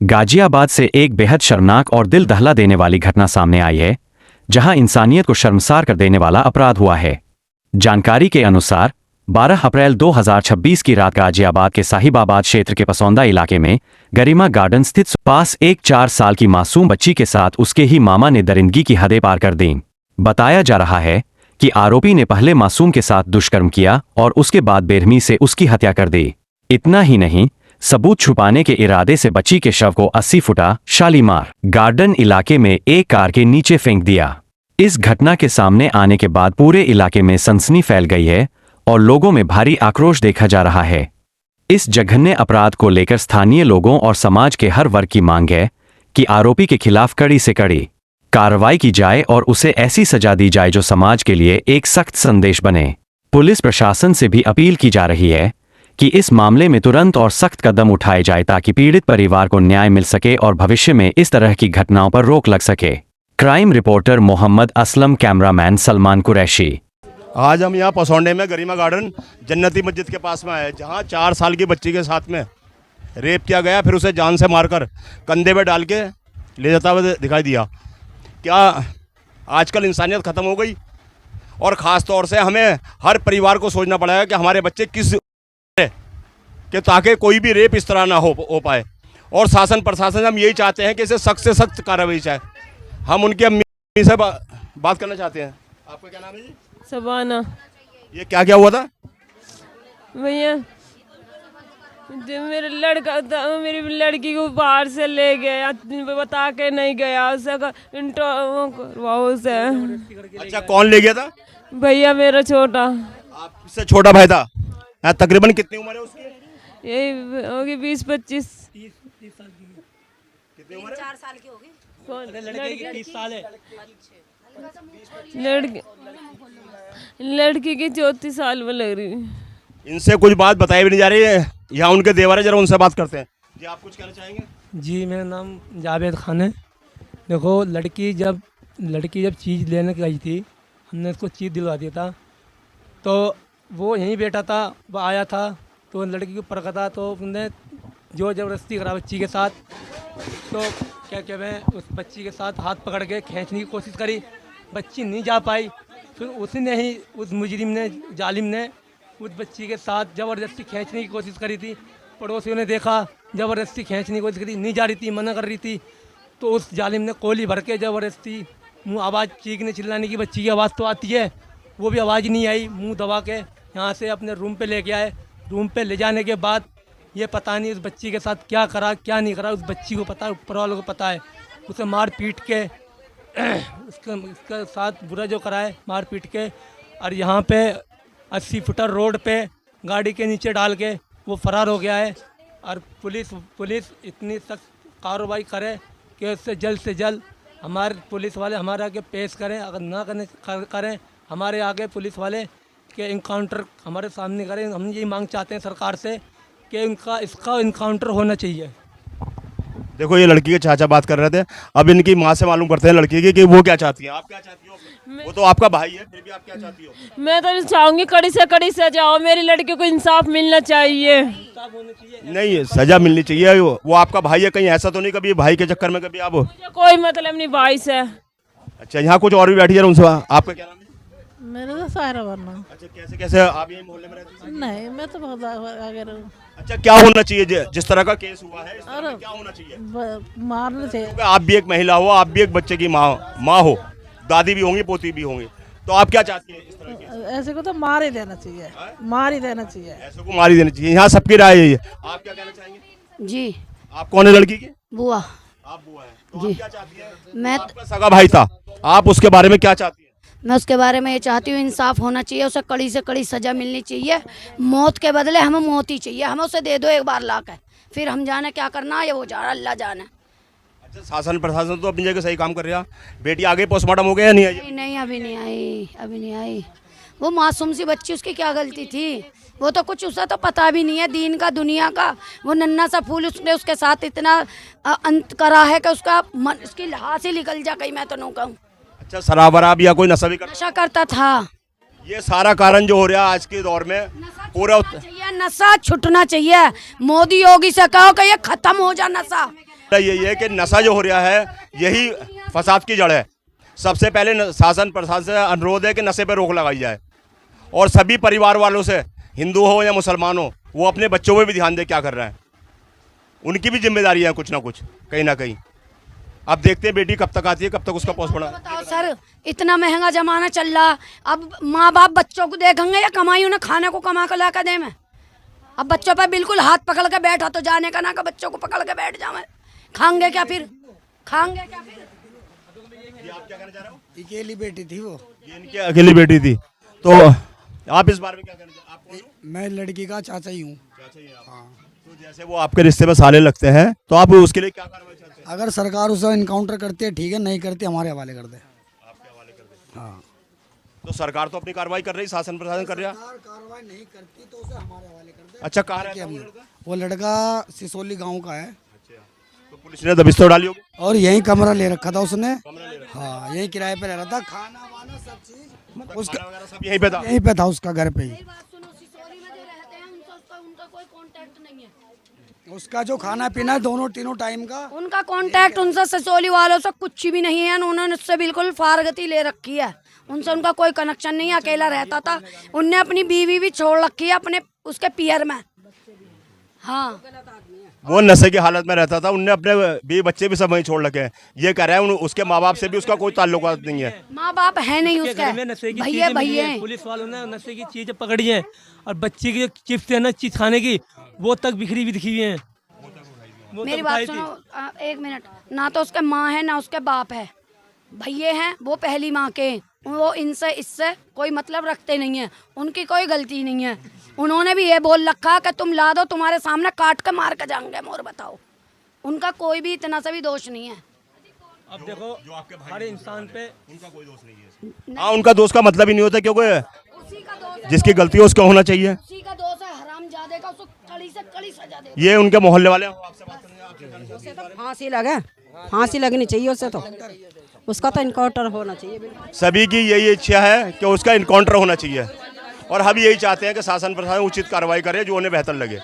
गाजियाबाद से एक बेहद शर्मनाक और दिल दहला देने वाली घटना सामने आई है, जहां इंसानियत को शर्मसार कर देने वाला अपराध हुआ है। जानकारी के अनुसार 12 अप्रैल 2026 की रात गाजियाबाद के साहिबाबाद क्षेत्र के पसौंदा इलाके में गरिमा गार्डन स्थित पास एक 4 साल की मासूम बच्ची के साथ उसके ही मामा ने दरिंदगी की हदें पार कर दी। बताया जा रहा है कि आरोपी ने पहले मासूम के साथ दुष्कर्म किया और उसके बाद बेरहमी से उसकी हत्या कर दी। इतना ही नहीं, सबूत छुपाने के इरादे से बच्ची के शव को 80 फुटा शालीमार गार्डन इलाके में एक कार के नीचे फेंक दिया। इस घटना के सामने आने के बाद पूरे इलाके में सनसनी फैल गई है और लोगों में भारी आक्रोश देखा जा रहा है। इस जघन्य अपराध को लेकर स्थानीय लोगों और समाज के हर वर्ग की मांग है कि आरोपी के खिलाफ कड़ी से कड़ी कार्रवाई की जाए और उसे ऐसी सजा दी जाए जो समाज के लिए एक सख्त संदेश बने। पुलिस प्रशासन से भी अपील की जा रही है कि इस मामले में तुरंत और सख्त कदम उठाए जाए ताकि पीड़ित परिवार को न्याय मिल सके और भविष्य में इस तरह की घटनाओं पर रोक लग सके। Crime reporter Mohammad Aslam, cameraman Salman Qureshi. आज हम यहाँ पसौंडे में गरिमा गार्डन जन्नती मस्जिद के पास में आए, जहाँ 4 साल की बच्ची के साथ में रेप किया गया, फिर उसे जान से मारकर कंधे पे डाल के ले जाता हुआ दिखाई दिया। क्या आजकल इंसानियत ख़त्म हो गई? और ख़ास तौर से हमें हर परिवार को सोचना पड़ेगा कि हमारे बच्चे किस कि ताकि कोई भी रेप इस तरह ना हो पाए। और शासन प्रशासन हम यही चाहते हैं कि इसे सख्त से सख्त कार्रवाई चाहे। हम उनकी अम्मी से बात करना चाहते हैं। आपका क्या नाम है जी? सबाना। ये क्या क्या हुआ था भैया? जो मेरा लड़का था, मेरी लड़की को बाहर से ले गया, बता के नहीं गया, उसे अच्छा, कौन ले गया था? भैया मेरा छोटा। आपसे छोटा भाई था? तकरीबन कितनी उम्र है उसकी? यही होगी 20-25। कितनी उम्र है? 4 साल की होगी। लड़की 30 साल है। लड़की की 34 साल में लग रही। इनसे कुछ बात बताई भी नहीं जा रही है। यहाँ उनके देवर है, जरा उनसे बात करते हैं। जी, आप कुछ कहना चाहेंगे? जी, मेरा नाम जावेद खान है। देखो, लड़की जब चीज़ लेने गई थी, हमने उसको चीज़ दिलवा दिया था, तो वो यहीं बैठा था, वो आया था तो लड़की को परखा था, तो उसने जो ज़बरदस्ती करा बच्ची के साथ। तो क्या कहते हैं, उस बच्ची के साथ हाथ पकड़ के खींचने की कोशिश करी, बच्ची नहीं जा पाई। फिर उसने ही, उस मुजरिम ने, जालिम ने उस बच्ची के साथ ज़बरदस्ती खींचने की कोशिश करी थी। पड़ोसियों ने देखा, ज़बरदस्ती खींचने की कोशिश करी, नहीं जा रही थी, मना कर रही थी। तो उस जालिम ने कोली भर के ज़बरदस्ती मुँह आवाज़ चीखने चिल्लाने की, बच्ची की आवाज़ तो आती है, वो भी आवाज़ नहीं आई, मुँह दबा के यहाँ से अपने रूम पे लेके आए। रूम पे ले जाने के बाद ये पता नहीं उस बच्ची के साथ क्या करा क्या नहीं करा, उस बच्ची को पता, ऊपर वालों को पता है। उसे मार पीट के उसके साथ बुरा जो कराए, मार पीट के, और यहाँ पे 80 फुटर रोड पे गाड़ी के नीचे डाल के वो फरार हो गया है। और पुलिस इतनी सख्त कार्रवाई करे कि उससे जल्द से जल्द हमारे पुलिस वाले हमारे आगे पेश करें। अगर ना करें हमारे आगे पुलिस वाले के इनकाउंटर हमारे सामने करें। हम यही मांग चाहते हैं सरकार से कि इसका इनकाउंटर होना चाहिए। देखो, ये लड़की के चाचा बात कर रहे थे, अब इनकी माँ से मालूम करते हैं लड़की की कि वो क्या चाहती है। आप क्या चाहती हो? वो तो आपका भाई है, फिर भी आप क्या चाहती हो? मैं तो चाहूंगी कड़ी से कड़ी सजा हो, मेरी लड़की को इंसाफ मिलना चाहिए। नहीं, सजा मिलनी चाहिए। वो आपका भाई है, कहीं ऐसा तो नहीं कभी भाई के चक्कर में कभी आप? मुझे कोई मतलब नहीं भाई से। अच्छा, यहाँ कुछ और भी बैठी है उनसे। आपका क्या नाम है? मेरा तो सारा वरना। अच्छा, कैसे आप यही मोहल्ले में रहती हैं? नहीं, मैं तो बहुत आगे रहूं। अच्छा, क्या होना चाहिए जिस तरह का केस हुआ है, इस तरह में क्या होना चाहिए? मारना चाहिए। क्योंकि आप भी एक महिला हो, आप भी एक बच्चे की माँ हो, दादी भी होंगी, पोती भी होंगी, तो आप क्या चाहती हैं इस तरह के? ऐसे को तो मार ही देना चाहिए, मार ही देना चाहिए, ऐसे को मार ही देना चाहिए। यहाँ सबकी राय है ये। आप क्या कहना चाहेंगे? जी, आप कौन है लड़की की? बुआ। आप बुआ हैं, तो जी। आप क्या चाहती हैं? मैं आपका सगा भाई था, आप उसके बारे में क्या चाहती हैं? मैं उसके बारे में ये चाहती हूँ, इंसाफ होना चाहिए, उसे कड़ी से कड़ी सजा मिलनी चाहिए। मौत के बदले हमें मौत ही चाहिए। हमें उसे दे दो एक बार ला कर, फिर हम जाने क्या करना है, वो जाना अल्लाह जाने। अच्छा, शासन प्रशासन तो अपनी जगह सही काम कर रहा है। बेटी आगे पोस्टमार्टम हो गया या नहीं आई? नहीं, अभी नहीं आई। वो मासूम सी बच्ची, उसकी क्या गलती थी? वो तो कुछ उसे तो पता भी नहीं है दीन का, दुनिया का। वो नन्ना सा फूल, उसने उसके साथ इतना अंत करा है कि उसकी हाथ ही निकल जा, कहीं मैं तो नहीं कहूँ। अच्छा, शराब वराब या कोई नशा भी करता? नशा करता था। ये सारा कारण जो हो रहा है आज के दौर में पूरा चाहिए, नशा छुटना चाहिए। मोदी योगी से कहो कि ये खत्म हो जा नशा। यही है कि नशा जो हो रहा है यही फसाद की जड़ है। सबसे पहले शासन प्रशासन से अनुरोध है कि नशे पर रोक लगाई जाए और सभी परिवार वालों से, हिंदू हो या मुसलमान हो, वो अपने बच्चों पे भी ध्यान दे क्या कर रहे हैं। उनकी भी जिम्मेदारी है कुछ ना कुछ, कहीं ना कहीं। अब देखते हैं बेटी कब तक आती है, कब तक उसका पोस्टमार्टम। बताओ सर, इतना महंगा जमाना चल रहा, अब माँ बाप बच्चों को देखेंगे या कमाई उन्हें खाने को कमा कर ला कर दे मैं? अब बच्चों पर बिल्कुल हाथ पकड़ के बैठा तो जाने का ना का बच्चों को पकड़ के बैठ जावे, खाएंगे क्या फिर? खाएंगे क्या फिर? आप क्या कहना चाह रहे हो? अकेली बेटी थी वो। ये इनकी अकेली बेटी थी, तो आप इस बारे में क्या कहना चाहते हैं? आप कौन हो? मैं लड़की का चाचा ही हूँ। चाचा ही आप। तो जैसे वो आपके रिश्ते में साले लगते हैं, तो आप उसके लिए क्या कार्रवाई चाहते हैं? अगर सरकार उसे इनकाउंटर करती है ठीक है, नहीं करती हमारे हवाले कर दे। आपके हवाले कर दें। हाँ, तो सरकार तो अपनी कार्रवाई कर रही, शासन प्रशासन कर रहा। सरकार कार्रवाई नहीं करती तो उसे हमारे हवाले कर दे। अच्छा, कहाँ रहता है वो लड़का? वो लड़का सिसोली गांव का है तो पुलिस ने दबिश तो डाली होगी। और यही कमरा ले रखा था उसने। हाँ, यही किराए पे रह रहा था, खाना वाना सब चीज उसका खाना वगैरह सब यहीं पे था। यहीं पे था, उसका घर पे ही। सुनो, सिसोली में जो रहते हैं उनका कोई कांटेक्ट नहीं है। उसका जो खाना पीना है दोनों तीनों टाइम का, उनका कांटेक्ट उनसे सिसोली वालों से कुछ भी नहीं है। उन्होंने उससे बिल्कुल फारगती ले रखी है, उनसे उनका कोई कनेक्शन नहीं है। अकेला रहता था, उनने अपनी बीवी भी छोड़ रखी है अपने उसके पियर में। हाँ, वो नशे की हालत में रहता था, उनने अपने बीवी बच्चे भी सब वहीं छोड़ रखे हैं। ये कह रहे हैं उसके माँ बाप से भी उसका कोई ताल्लुकात नहीं है। माँ बाप है नहीं उसके घर में नशे उसके, की भैया चीजें मिली भैया हैं। पुलिस वालों ने नशे की चीजें पकड़ी हैं और बच्ची की जो चिप्स है ना चीज खाने की, वो तक बिखरी भी दिखी हुई हैं। वो मेरी तक बात उठाई थी। सुनो, एक मिनट। ना तो उसके माँ है ना उसके बाप है, भैये हैं वो पहली माँ के। वो इनसे इससे कोई मतलब रखते नहीं है, उनकी कोई गलती नहीं है। उन्होंने भी ये बोल रखा कि तुम ला दो, तुम्हारे सामने काट के मार के जाएंगे मोर। बताओ, उनका कोई भी इतना सा भी दोष नहीं है। अब देखो हर इंसान पे उनका कोई दोष नहीं है। हाँ, उनका दोष का मतलब ही नहीं होता, क्योंकि उसी का दोष है, जिसकी गलती है उसका होना चाहिए। उसी का दोष है, हरामजादे का। उसको कड़ी से कड़ी सजा दे। ये उनके मोहल्ले वाले हैं। आपसे बात करेंगे, आपसे कहना चाहते हैं। फांसी लगे, फांसी लगनी चाहिए उसे, तो उसका तो इनकाउंटर होना चाहिए बिल्कुल। सभी की यही इच्छा है कि उसका इनकाउंटर होना चाहिए और हम यही चाहते हैं कि शासन प्रशासन उचित कार्रवाई करे जो उन्हें बेहतर लगे।